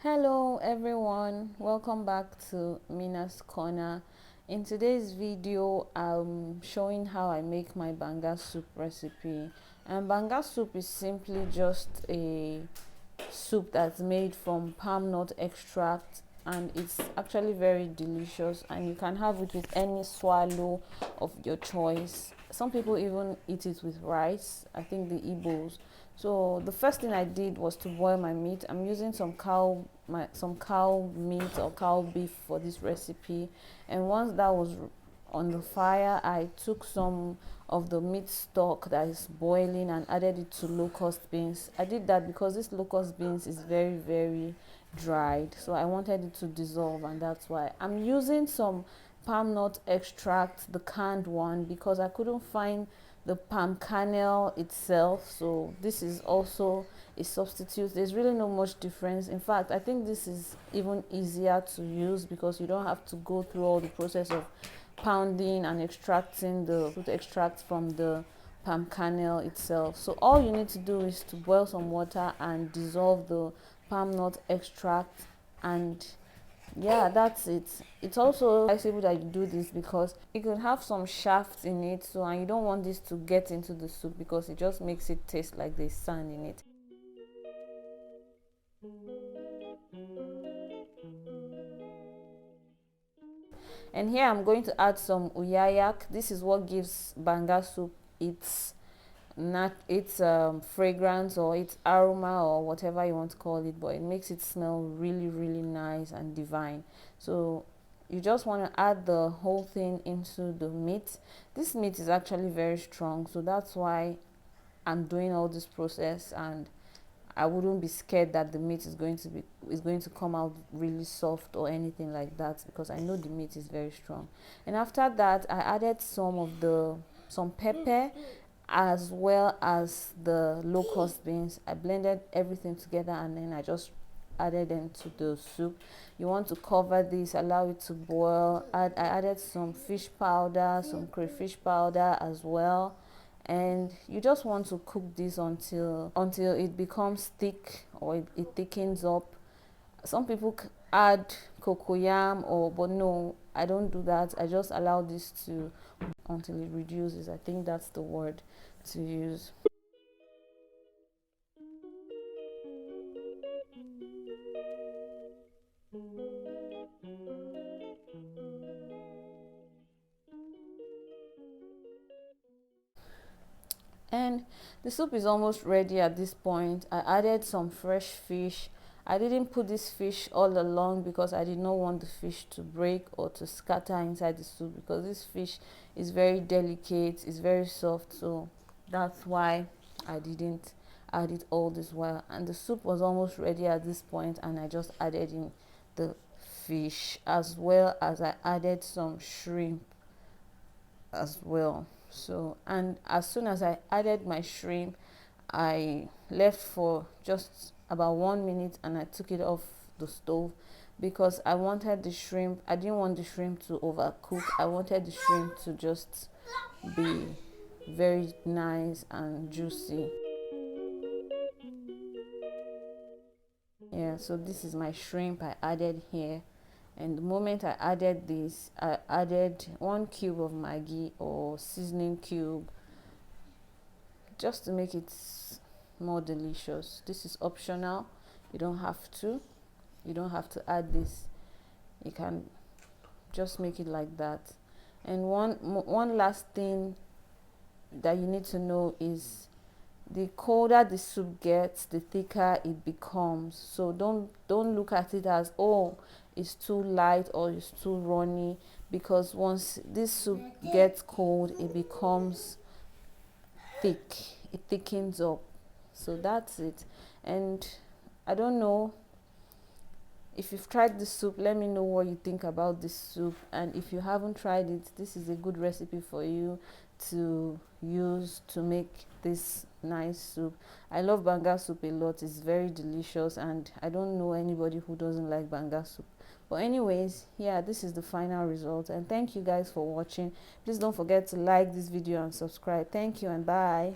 Hello everyone, welcome back to Mina's Corner. In today's video I'm showing how I make my banga soup recipe. And banga soup is simply just a soup that's made from palm nut extract, and it's actually very delicious, and you can have it with any swallow of your choice. Some people even eat it with rice, I think the Igbos. So the first thing I did was to boil my meat. I'm using some cow meat or cow beef for this recipe, and once that was on the fire, I took some of the meat stock that is boiling and added it to locust beans. I did that because this locust beans is very dried, so I wanted it to dissolve, and that's why I'm using some palm nut extract, the canned one, because I couldn't find the palm kernel itself. So this is also a substitute. There's really no much difference. In fact, I think this is even easier to use because you don't have to go through all the process of pounding and extracting the fruit extract from the palm kernel itself. So all you need to do is to boil some water and dissolve the palm nut extract, and yeah, that's it. It's also advisable that you do this because it could have some shafts in it, so, and you don't want this to get into the soup because it just makes it taste like there's sand in it. And here I'm going to add some uyayak. This is what gives banga soup its not its fragrance or its aroma or whatever you want to call it, but it makes it smell really nice and divine. So you just want to add the whole thing into the meat. This meat is actually very strong, so that's why I'm doing all this process, and I wouldn't be scared that the meat is going to come out really soft or anything like that, because I know the meat is very strong. And after that, I added some pepper as well as the locust beans. I blended everything together, and then I just added them to the soup. You want to cover this, allow it to boil. I added some fish powder, some crayfish powder as well, and you just want to cook this until it becomes thick, or it thickens up. Some people add cocoyam, or but no, I don't do that. I just allow this to until it reduces. I think that's the word to use. And the soup is almost ready at this point. I added some fresh fish. I didn't put this fish all along because I did not want the fish to break or to scatter inside the soup, because this fish is very delicate, it's very soft, so that's why I didn't add it all this while. And the soup was almost ready at this point, and I just added in the fish, as well as I added some shrimp as well. So, and as soon as I added my shrimp, I left for just about 1 minute, and I took it off the stove because I wanted the shrimp, I didn't want the shrimp to overcook. I wanted the shrimp to just be very nice and juicy. Yeah, so this is my shrimp I added here. And the moment I added this, I added 1 cube of Maggi or seasoning cube, just to make it more delicious. This is optional. You don't have to. You don't have to add this. You can just make it like that. And one last thing that you need to know is the colder the soup gets, the thicker it becomes. So don't look at it as, oh, it's too light or it's too runny, because once this soup gets cold, it becomes thick, it thickens up. So that's it. And I don't know if you've tried this soup, let me know what you think about this soup. And if you haven't tried it, this is a good recipe for you to use to make this nice soup. I love banga soup a lot. It's very delicious, and I don't know anybody who doesn't like banga soup. But anyways, yeah, this is the final result, and thank you guys for watching. Please don't forget to like this video and subscribe. Thank you, and bye.